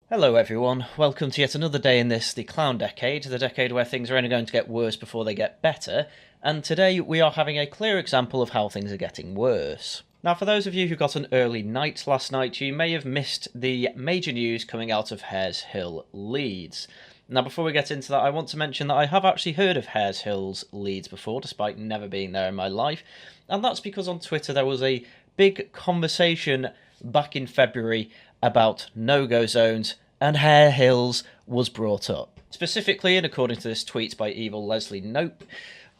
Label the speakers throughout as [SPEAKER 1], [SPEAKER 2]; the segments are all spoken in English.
[SPEAKER 1] Hello everyone, welcome to yet another day in the clown decade, the decade where things are only going to get worse before they get better, and today we are having a clear example of how things are getting worse. Now for those of you who got an early night last night, you may have missed the major news coming out of Harehills, Leeds. Now before we get into that, I want to mention that I have actually heard of Harehills, Leeds before, despite never being there in my life, and that's because on Twitter there was a big conversation back in February about no-go zones, and Harehills was brought up. Specifically, and according to this tweet by Evil Leslie Nope,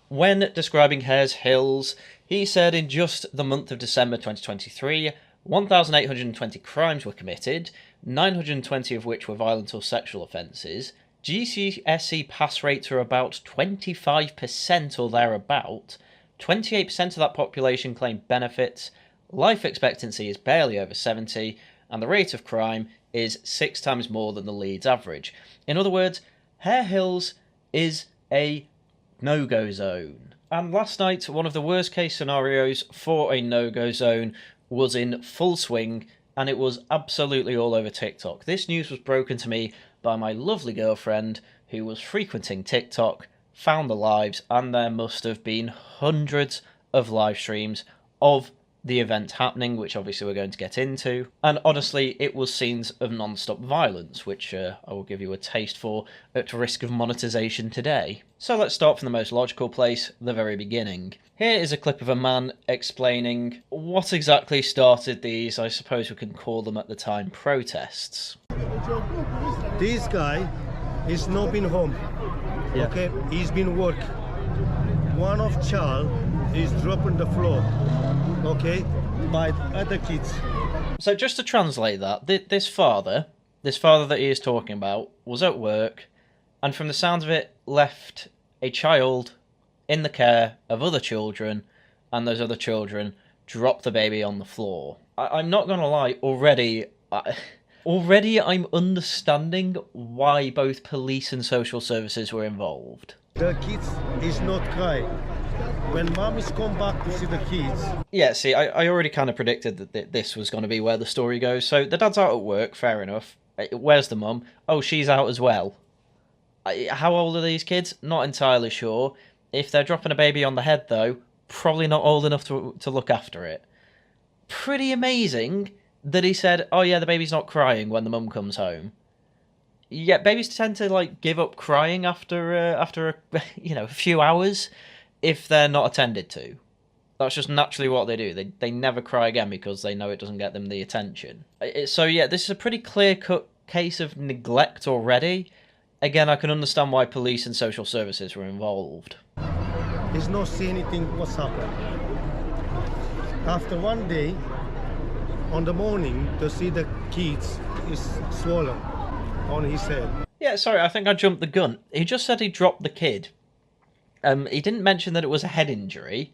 [SPEAKER 1] when describing Harehills, he said in just the month of December 2023, 1,820 crimes were committed, 920 of which were violent or sexual offences, GCSE pass rates are about 25% or thereabout, 28% of that population claim benefits, life expectancy is barely over 70, and the rate of crime is 6 times more than the Leeds average. In other words, Harehills is a no-go zone. And last night, one of the worst case scenarios for a no-go zone was in full swing, and it was absolutely all over TikTok. This news was broken to me by my lovely girlfriend, who was frequenting TikTok, found the lives, and there must have been hundreds of live streams of the event happening, which obviously we're going to get into, and honestly it was scenes of non-stop violence, which I will give you a taste for at risk of monetization today. So let's start from the most logical place, the very beginning. Here is a clip of a man explaining what exactly started these, I suppose we can call them at the time, protests.
[SPEAKER 2] This guy is not been home, okay? He's been work. One of child is dropping the floor, okay, by other kids.
[SPEAKER 1] So just to translate that, this father that he is talking about was at work, and from the sound of it, left a child in the care of other children, and those other children dropped the baby on the floor. I'm not going to lie, already I'm understanding why both police and social services were involved.
[SPEAKER 2] The kids is not crying. When mom is come back to see the kids.
[SPEAKER 1] Yeah, see, I already kind of predicted that this was going to be where the story goes. So the dad's out at work, fair enough. Where's the mum? Oh, she's out as well. How old are these kids? Not entirely sure. If they're dropping a baby on the head, though, probably not old enough to look after it. Pretty amazing that he said, oh yeah, the baby's not crying when the mum comes home. Yeah, babies tend to like give up crying after a few hours if they're not attended to. That's just naturally what they do. They never cry again because they know it doesn't get them the attention. So yeah, this is a pretty clear-cut case of neglect already. Again, I can understand why police and social services were involved.
[SPEAKER 2] He's not see anything what's happened. After one day, on the morning, to see the kids is swollen on his head.
[SPEAKER 1] Yeah, sorry, I think I jumped the gun. He just said he dropped the kid. He didn't mention that it was a head injury.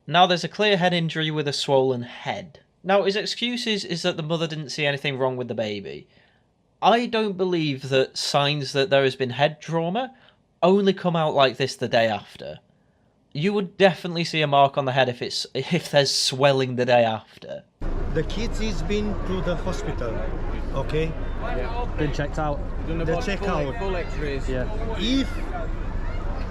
[SPEAKER 1] Now there's a clear head injury with a swollen head. Now his excuse is that the mother didn't see anything wrong with the baby. I don't believe that signs that there has been head trauma only come out like this the day after. You would definitely see a mark on the head if there's swelling the day after.
[SPEAKER 2] The kids is been to the hospital, okay?
[SPEAKER 3] Yeah.
[SPEAKER 4] Been checked out.
[SPEAKER 2] They check out.
[SPEAKER 3] Full X-rays.
[SPEAKER 4] Yeah.
[SPEAKER 2] If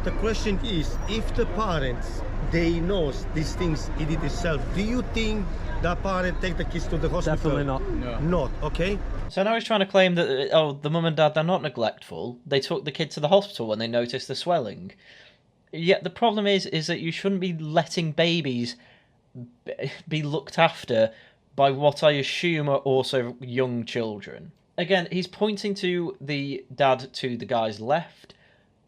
[SPEAKER 2] the question is, if the parents they knows these things it itself, do you think the parent take the kids to the hospital?
[SPEAKER 4] Definitely not.
[SPEAKER 3] No.
[SPEAKER 2] Not, okay?
[SPEAKER 1] So now he's trying to claim that, the mum and dad, they're not neglectful. They took the kid to the hospital when they noticed the swelling. Yet the problem is that you shouldn't be letting babies be looked after by what I assume are also young children. Again, he's pointing to the dad to the guy's left.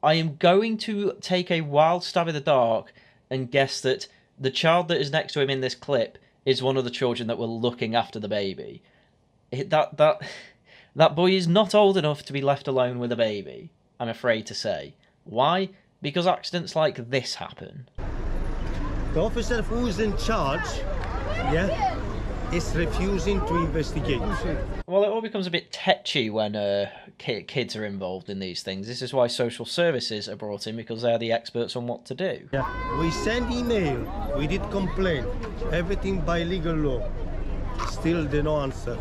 [SPEAKER 1] I am going to take a wild stab in the dark and guess that the child that is next to him in this clip is one of the children that were looking after the baby. That boy is not old enough to be left alone with a baby, I'm afraid to say. Why? Because accidents like this happen.
[SPEAKER 2] The officer who is in charge, yeah, is refusing to investigate.
[SPEAKER 1] Well, it all becomes a bit tetchy when kids are involved in these things. This is why social services are brought in, because they're the experts on what to do.
[SPEAKER 4] Yeah.
[SPEAKER 2] We send email, we did complain, everything by legal law. Still they no answer.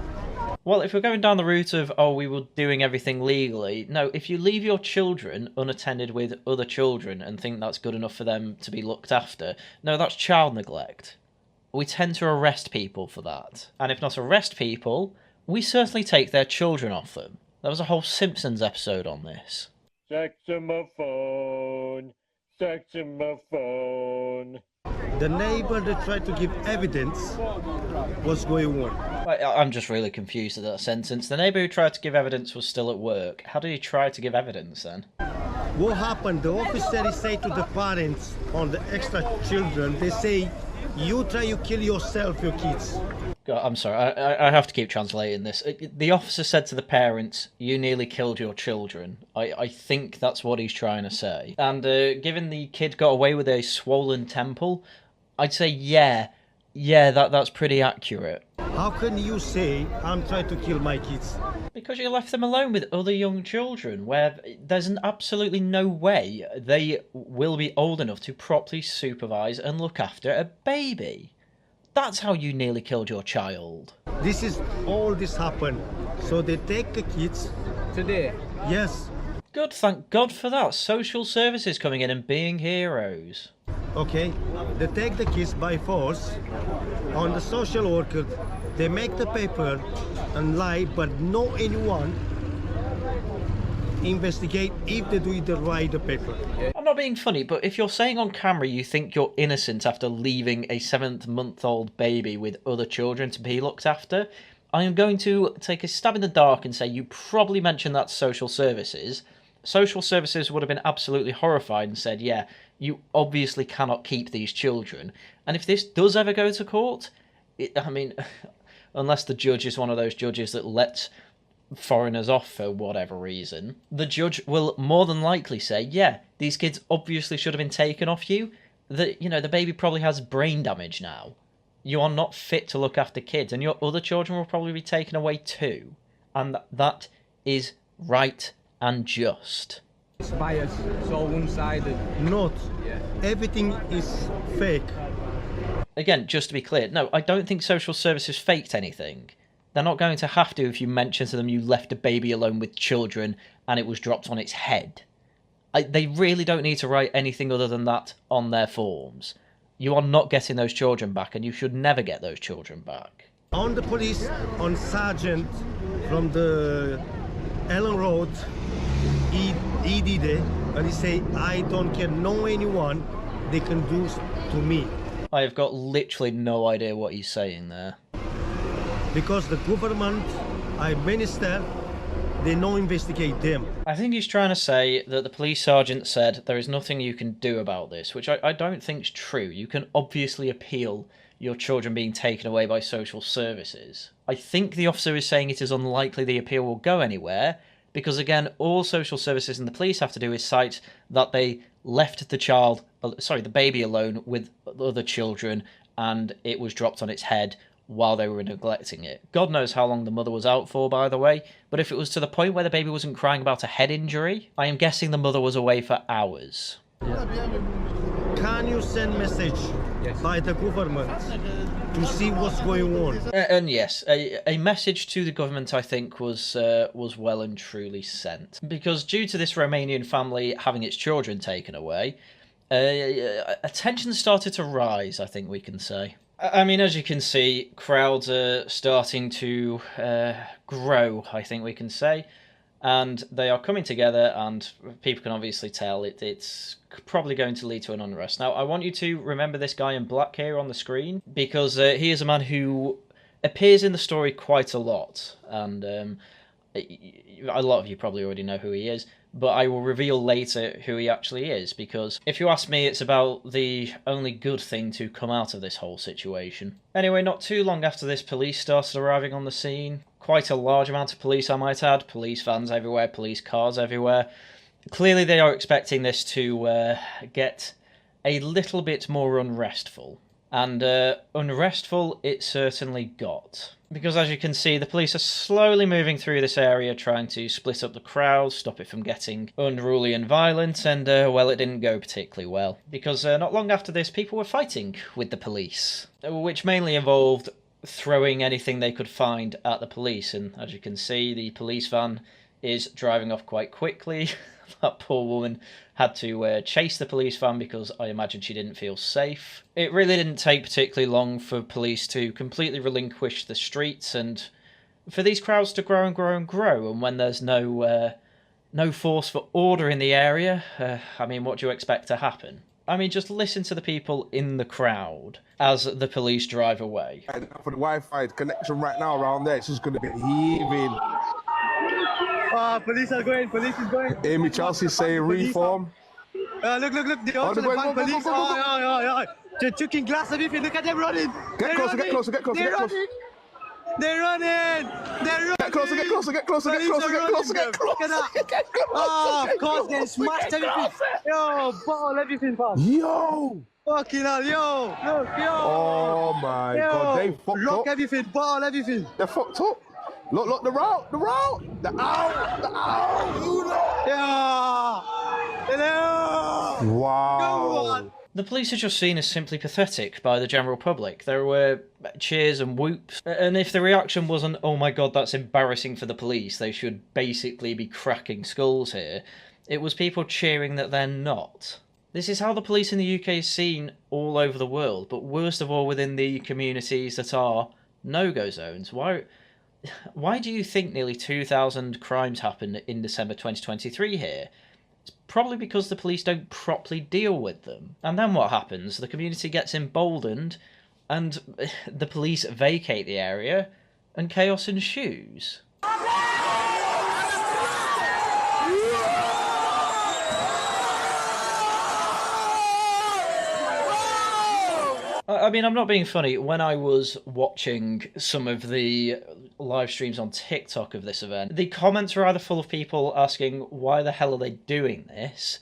[SPEAKER 1] Well, if we're going down the route of, oh, we were doing everything legally, no, if you leave your children unattended with other children and think that's good enough for them to be looked after, no, that's child neglect. We tend to arrest people for that. And if not arrest people, we certainly take their children off them. There was a whole Simpsons episode on this.
[SPEAKER 2] Saxophone, saxophone. The neighbor that tried to give evidence was going on.
[SPEAKER 1] I'm just really confused at that sentence. The neighbour who tried to give evidence was still at work. How did he try to give evidence then?
[SPEAKER 2] What happened? The officer say to the parents on the extra children, they say, you try to kill yourself, your kids.
[SPEAKER 1] God, I'm sorry, I have to keep translating this. The officer said to the parents, you nearly killed your children. I think that's what he's trying to say. And given the kid got away with a swollen temple, I'd say yeah, that's pretty accurate.
[SPEAKER 2] How can you say I'm trying to kill my kids?
[SPEAKER 1] Because you left them alone with other young children, where there's absolutely no way they will be old enough to properly supervise and look after a baby. That's how you nearly killed your child.
[SPEAKER 2] All this happened. So they take the kids.
[SPEAKER 3] Today?
[SPEAKER 2] Yes.
[SPEAKER 1] Good, thank God for that. Social services coming in and being heroes.
[SPEAKER 2] Okay, they take the kids by force. On the social worker, they make the paper and lie, but no anyone investigate if they do the right the paper.
[SPEAKER 1] I'm not being funny, but if you're saying on camera you think you're innocent after leaving a 7-month-old baby with other children to be looked after, I am going to take a stab in the dark and say you probably mentioned that to social services. Social services would have been absolutely horrified and said, yeah, you obviously cannot keep these children. And if this does ever go to court, unless the judge is one of those judges that lets foreigners off for whatever reason, the judge will more than likely say, yeah, these kids obviously should have been taken off you. The baby probably has brain damage now. You are not fit to look after kids, and your other children will probably be taken away too. And that is right and just.
[SPEAKER 3] It's biased, it's all one-sided.
[SPEAKER 2] Not.
[SPEAKER 3] Yeah.
[SPEAKER 2] Everything is fake.
[SPEAKER 1] Again, just to be clear, no, I don't think social services faked anything. They're not going to have to if you mention to them you left a baby alone with children and it was dropped on its head. They really don't need to write anything other than that on their forms. You are not getting those children back, and you should never get those children back.
[SPEAKER 2] On the police, on sergeant from the Ellen Road, he did it, and he say, I don't care, no anyone they can do to me.
[SPEAKER 1] I have got literally no idea what he's saying there.
[SPEAKER 2] Because the government, I minister, they no investigate them.
[SPEAKER 1] I think he's trying to say that the police sergeant said there is nothing you can do about this, which I don't think is true. You can obviously appeal your children being taken away by social services. I think the officer is saying it is unlikely the appeal will go anywhere, because again, all social services and the police have to do is cite that they left the baby alone with other children and it was dropped on its head while they were neglecting it. God knows how long the mother was out for, by the way, but if it was to the point where the baby wasn't crying about a head injury, I am guessing the mother was away for hours.
[SPEAKER 2] Can you send message by the government to see what's going on?
[SPEAKER 1] And yes, a message to the government, I think, was well and truly sent. Because due to this Romanian family having its children taken away, attention started to rise, I think we can say. I mean, as you can see, crowds are starting to grow, I think we can say. And they are coming together, and people can obviously tell it's probably going to lead to an unrest. Now, I want you to remember this guy in black here on the screen, because he is a man who appears in the story quite a lot. And a lot of you probably already know who he is, but I will reveal later who he actually is, because if you ask me, it's about the only good thing to come out of this whole situation. Anyway, not too long after this, police started arriving on the scene. Quite a large amount of police, I might add. Police vans everywhere, police cars everywhere. Clearly they are expecting this to get a little bit more unrestful. And unrestful it certainly got. Because as you can see, the police are slowly moving through this area, trying to split up the crowd, stop it from getting unruly and violent, and well, it didn't go particularly well. Because not long after this, people were fighting with the police, which mainly involved throwing anything they could find at the police. And as you can see, the police van is driving off quite quickly. That poor woman had to chase the police van because I imagine she didn't feel safe. It really didn't take particularly long for police to completely relinquish the streets and for these crowds to grow and grow and grow. And when there's no force for order in the area, I mean, what do you expect to happen? I mean, just listen to the people in the crowd as the police drive away.
[SPEAKER 4] For the Wi-Fi connection right now around there, it's just going to be heaving.
[SPEAKER 2] Police are going, police is going.
[SPEAKER 4] Amy Chelsea saying reform.
[SPEAKER 2] Look, they
[SPEAKER 4] Oh,
[SPEAKER 2] also
[SPEAKER 4] they're
[SPEAKER 2] find
[SPEAKER 4] going,
[SPEAKER 2] police.
[SPEAKER 4] go.
[SPEAKER 2] They're taking Gláeddyv, look at them running.
[SPEAKER 4] Get closer, get closer, get closer, get closer.
[SPEAKER 2] They're running.
[SPEAKER 4] Get closer, get closer, get closer, get closer, get closer, get closer.
[SPEAKER 2] Oh, of course, they smashed everything. Yo, bottle everything, fam.
[SPEAKER 4] Yo!
[SPEAKER 2] Fucking hell, yo, look, yo.
[SPEAKER 4] Oh my God, they fucked
[SPEAKER 2] Lock
[SPEAKER 4] up.
[SPEAKER 2] everything, bottle everything.
[SPEAKER 4] They're fucked up. Look, the route, the out.
[SPEAKER 2] Yeah.
[SPEAKER 4] Wow.
[SPEAKER 1] The police are just seen as simply pathetic by the general public. There were cheers and whoops, and if the reaction wasn't, oh my God, that's embarrassing for the police, they should basically be cracking skulls here, it was people cheering that they're not. This is how the police in the UK is seen all over the world, but worst of all within the communities that are no-go zones. Why do you think nearly 2,000 crimes happened in December 2023 here? It's probably because the police don't properly deal with them. And then what happens? The community gets emboldened, and the police vacate the area, and chaos ensues. I mean, I'm not being funny. When I was watching some of the live streams on TikTok of this event, the comments were either full of people asking, why the hell are they doing this?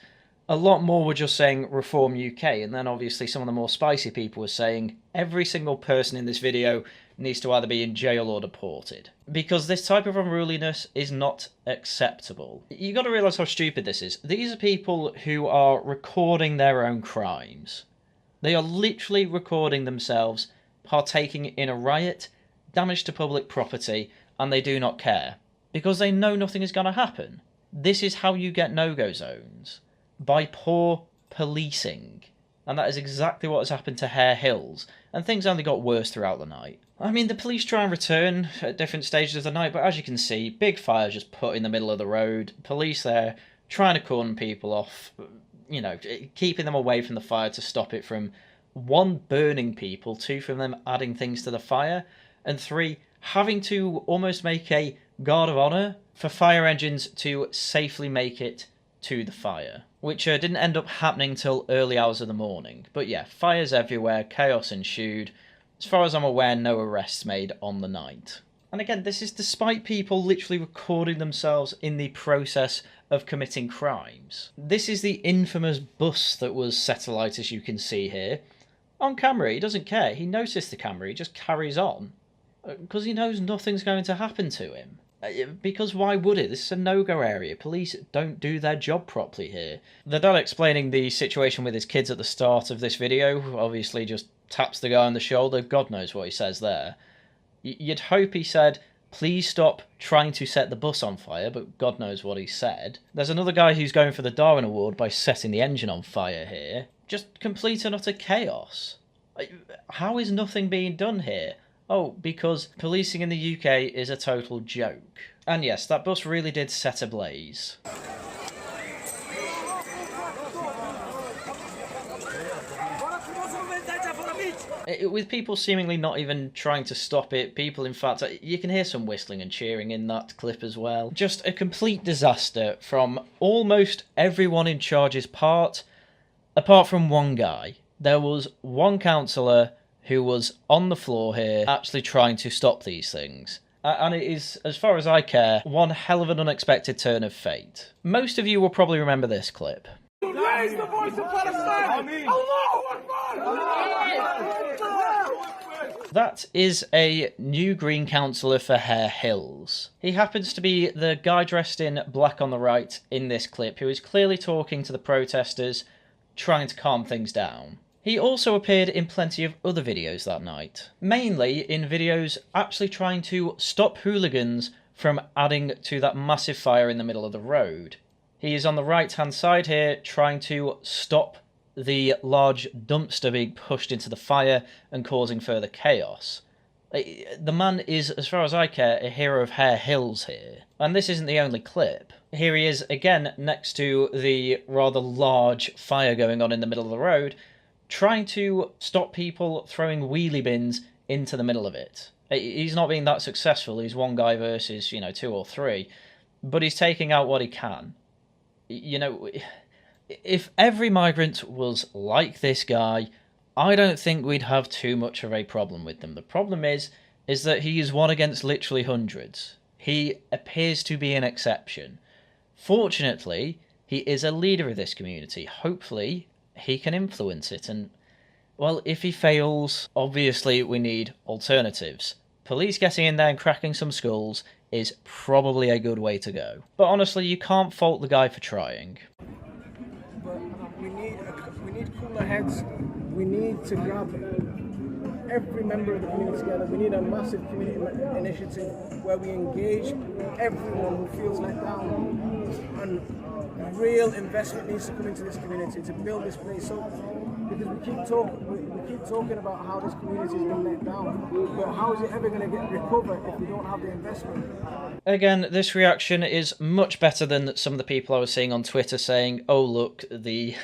[SPEAKER 1] A lot more were just saying, Reform UK. And then obviously some of the more spicy people were saying, every single person in this video needs to either be in jail or deported. Because this type of unruliness is not acceptable. You got to realise how stupid this is. These are people who are recording their own crimes. They are literally recording themselves partaking in a riot, damage to public property, and they do not care. Because they know nothing is going to happen. This is how you get no-go zones. By poor policing. And that is exactly what has happened to Harehills. And things only got worse throughout the night. I mean, the police try and return at different stages of the night, but as you can see, big fire just put in the middle of the road. Police there trying to cordon people off, you know, keeping them away from the fire to stop it from, 1, burning people, 2, from them adding things to the fire, and 3, having to almost make a guard of honour for fire engines to safely make it to the fire, which didn't end up happening till early hours of the morning. But yeah, fires everywhere, chaos ensued. As far as I'm aware, no arrests made on the night. And again, this is despite people literally recording themselves in the process of committing crimes. This is the infamous bus that was set alight, as you can see here. On camera, he doesn't care. He noticed the camera, he just carries on. Because he knows nothing's going to happen to him. Because why would it? This is a no-go area. Police don't do their job properly here. The dad explaining the situation with his kids at the start of this video obviously just taps the guy on the shoulder. God knows what he says there. You'd hope he said, please stop trying to set the bus on fire, but God knows what he said. There's another guy who's going for the Darwin Award by setting the engine on fire here. Just complete and utter chaos. How is nothing being done here? Oh, because policing in the UK is a total joke. And yes, that bus really did set ablaze. With people seemingly not even trying to stop it, people in fact, you can hear some whistling and cheering in that clip as well. Just a complete disaster from almost everyone in charge's part, apart from one guy. There was one councillor who was on the floor here actually trying to stop these things. And it is, as far as I care, one hell of an unexpected turn of fate. Most of you will probably remember this clip.
[SPEAKER 5] Raise the voice of Palestine! Allahu Akbar!
[SPEAKER 1] That is a new Green councillor for Harehills. He happens to be the guy dressed in black on the right in this clip, who is clearly talking to the protesters, trying to calm things down. He also appeared in plenty of other videos that night, mainly in videos actually trying to stop hooligans from adding to that massive fire in the middle of the road. He is on the right hand side here trying to stop the large dumpster being pushed into the fire and causing further chaos. The man is, as far as I care, a hero of Harehills here. And this isn't the only clip. Here he is again next to the rather large fire going on in the middle of the road, trying to stop people throwing wheelie bins into the middle of it. He's not being that successful. He's one guy versus, 2 or 3, but he's taking out what he can. If every migrant was like this guy, I don't think we'd have too much of a problem with them. The problem is that he is one against literally hundreds. He appears to be an exception. Fortunately, he is a leader of this community. Hopefully, he can influence it, and, well, if he fails, obviously we need alternatives. Police getting in there and cracking some skulls is probably a good way to go. But honestly, you can't fault the guy for trying.
[SPEAKER 6] But we need cooler heads. We need to grab every member of the community together. We need a massive community initiative where we engage everyone who feels let down, and real investment needs to come into this community to build this place up. Because we keep talking about how this community has been let down, but how is it ever going to get recovered if we don't have the investment?
[SPEAKER 1] Again, this reaction is much better than some of the people I was seeing on Twitter saying, "Oh look, the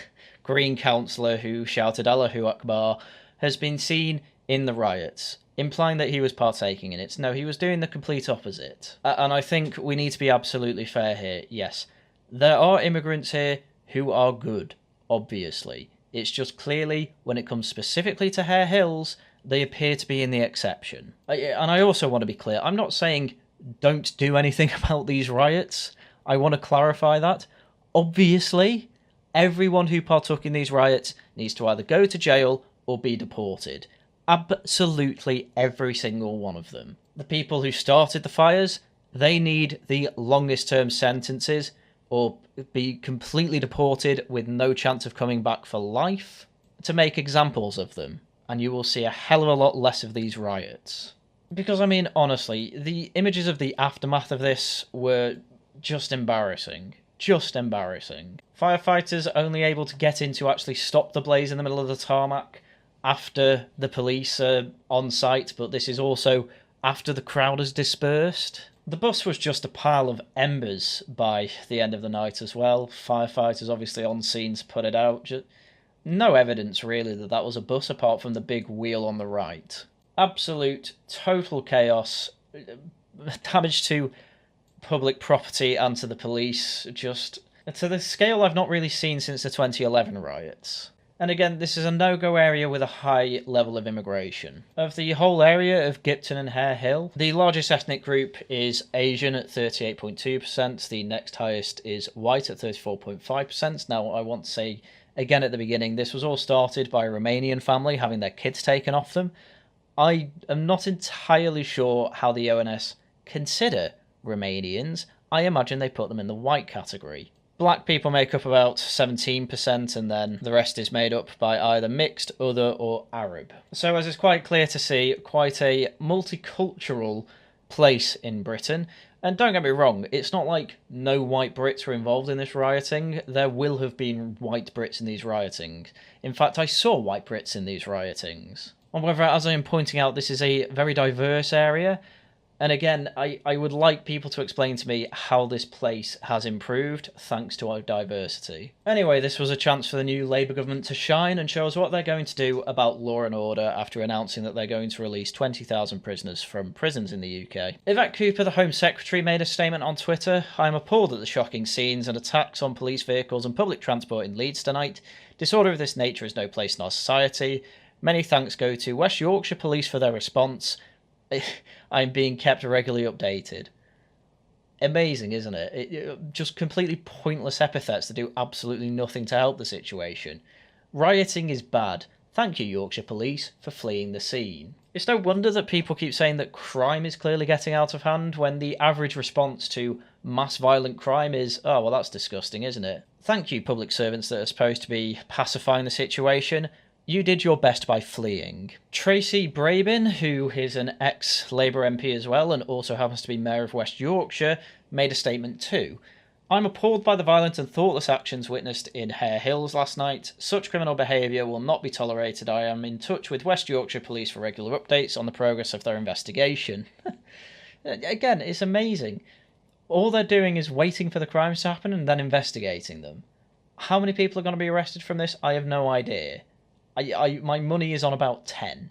[SPEAKER 1] Green councillor who shouted Allahu Akbar has been seen in the riots," implying that he was partaking in it. No, he was doing the complete opposite. And I think we need to be absolutely fair here. Yes, there are immigrants here who are good, obviously. It's just clearly, when it comes specifically to Harehills, they appear to be in the exception. And I also want to be clear, I'm not saying don't do anything about these riots. I want to clarify that. Obviously, everyone who partook in these riots needs to either go to jail or be deported. Absolutely every single one of them. The people who started the fires, they need the longest term sentences or be completely deported with no chance of coming back for life to make examples of them. And you will see a hell of a lot less of these riots. Because, I mean, honestly, the images of the aftermath of this were just embarrassing. Just embarrassing. Firefighters only able to get in to actually stop the blaze in the middle of the tarmac after the police are on site, but this is also after the crowd has dispersed. The bus was just a pile of embers by the end of the night as well. Firefighters obviously on scene to put it out. Just no evidence really that that was a bus apart from the big wheel on the right. Absolute total chaos. Damage to public property and to the police. Just to the scale I've not really seen since the 2011 riots. And again, this is a no-go area with a high level of immigration. Of the whole area of Gipton and Harehill, the largest ethnic group is Asian at 38.2%, the next highest is white at 34.5%. Now, I want to say, again at the beginning, this was all started by a Romanian family having their kids taken off them. I am not entirely sure how the ONS consider Romanians. I imagine they put them in the white category. Black people make up about 17%, and then the rest is made up by either mixed, other, or Arab. So as it's quite clear to see, quite a multicultural place in Britain. And don't get me wrong, it's not like no white Brits were involved in this rioting. There will have been white Brits in these riotings. In fact, I saw white Brits in these riotings. However, as I am pointing out, this is a very diverse area. And again, I would like people to explain to me how this place has improved thanks to our diversity. Anyway, this was a chance for the new Labour government to shine and show us what they're going to do about law and order after announcing that they're going to release 20,000 prisoners from prisons in the UK. Yvette Cooper, the Home Secretary, made a statement on Twitter. "I am appalled at the shocking scenes and attacks on police vehicles and public transport in Leeds tonight. Disorder of this nature has no place in our society. Many thanks go to West Yorkshire Police for their response. I'm being kept regularly updated." Amazing, isn't it? Just completely pointless epithets that do absolutely nothing to help the situation. Rioting is bad. Thank you, Yorkshire Police, for fleeing the scene. It's no wonder that people keep saying that crime is clearly getting out of hand when the average response to mass violent crime is, "Oh, well, that's disgusting, isn't it?" Thank you, public servants that are supposed to be pacifying the situation. You did your best by fleeing. Tracy Brabin, who is an ex-Labour MP as well and also happens to be Mayor of West Yorkshire, made a statement too. I'm appalled by the violent and thoughtless actions witnessed in Harehills last night. Such criminal behaviour will not be tolerated. I am in touch with West Yorkshire Police for regular updates on the progress of their investigation. Again, it's amazing. All they're doing is waiting for the crimes to happen and then investigating them. How many people are going to be arrested from this? I have no idea. My money is on about 10.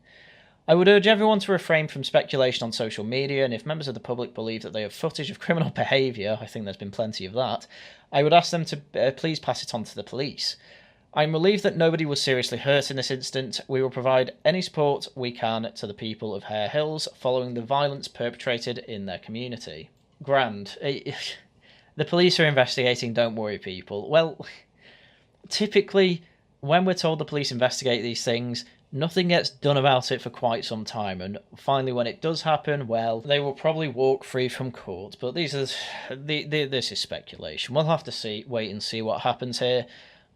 [SPEAKER 1] I would urge everyone to refrain from speculation on social media, and if members of the public believe that they have footage of criminal behaviour, I think there's been plenty of that, I would ask them to please pass it on to the police. I'm relieved that nobody was seriously hurt in this incident. We will provide any support we can to the people of Harehills following the violence perpetrated in their community. Grand. The police are investigating, don't worry people. Well, typically, when we're told the police investigate these things, nothing gets done about it for quite some time, and finally when it does happen, well, they will probably walk free from court, but this is speculation. We'll have to wait and see what happens here.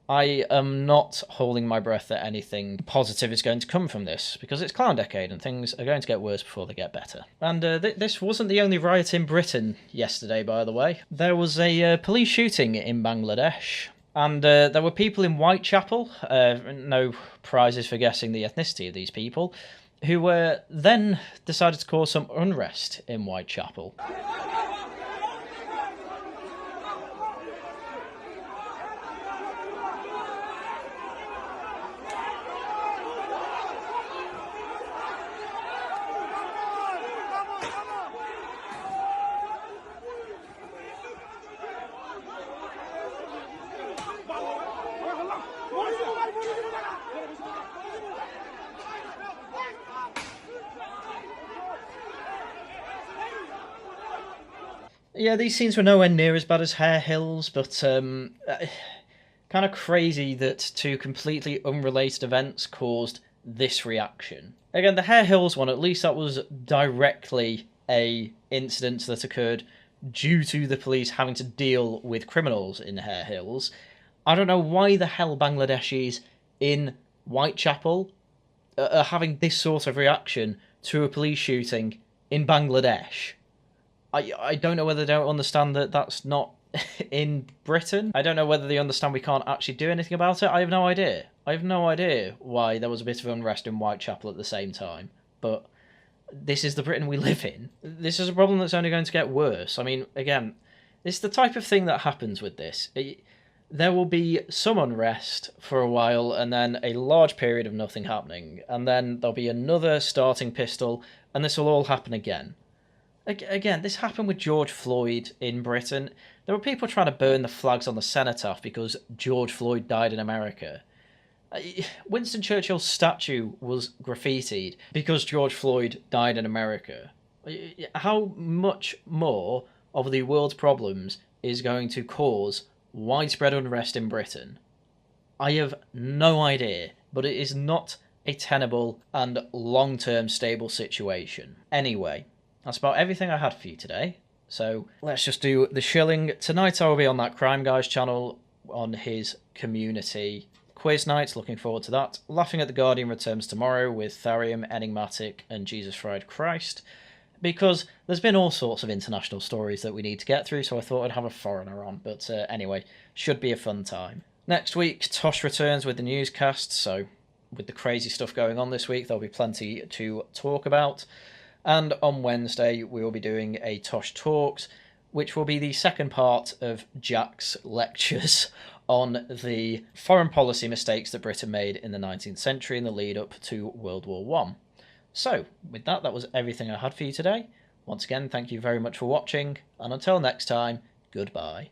[SPEAKER 1] I am not holding my breath that anything positive is going to come from this, because it's Clown Decade and things are going to get worse before they get better. And this wasn't the only riot in Britain yesterday, by the way. There was a police shooting in Bangladesh, and there were people in Whitechapel, no prizes for guessing the ethnicity of these people, who then decided to cause some unrest in Whitechapel. Yeah, these scenes were nowhere near as bad as Harehills, but kind of crazy that two completely unrelated events caused this reaction. Again, the Harehills one, at least that was directly a incident that occurred due to the police having to deal with criminals in Harehills. I don't know why the hell Bangladeshis in Whitechapel are having this sort of reaction to a police shooting in Bangladesh. I don't know whether they don't understand that that's not in Britain. I don't know whether they understand we can't actually do anything about it. I have no idea. I have no idea why there was a bit of unrest in Whitechapel at the same time. But this is the Britain we live in. This is a problem that's only going to get worse. I mean, again, it's the type of thing that happens with this. There will be some unrest for a while and then a large period of nothing happening. And then there'll be another starting pistol and this will all happen again. Again, this happened with George Floyd in Britain. There were people trying to burn the flags on the cenotaph because George Floyd died in America. Winston Churchill's statue was graffitied because George Floyd died in America. How much more of the world's problems is going to cause widespread unrest in Britain? I have no idea, but it is not a tenable and long-term stable situation. Anyway, that's about everything I had for you today. So let's just do the shilling. Tonight I will be on that Crime Guys channel on his community quiz night. Looking forward to that. Laughing at the Guardian returns tomorrow with Tharium, Enigmatic and Jesus Fried Christ. Because there's been all sorts of international stories that we need to get through, so I thought I'd have a foreigner on. But anyway, should be a fun time. Next week, Tosh returns with the newscast, so with the crazy stuff going on this week, there'll be plenty to talk about. And on Wednesday, we will be doing a Tosh Talks, which will be the second part of Jack's lectures on the foreign policy mistakes that Britain made in the 19th century in the lead up to World War I. So, with that, that was everything I had for you today. Once again, thank you very much for watching, and until next time, goodbye.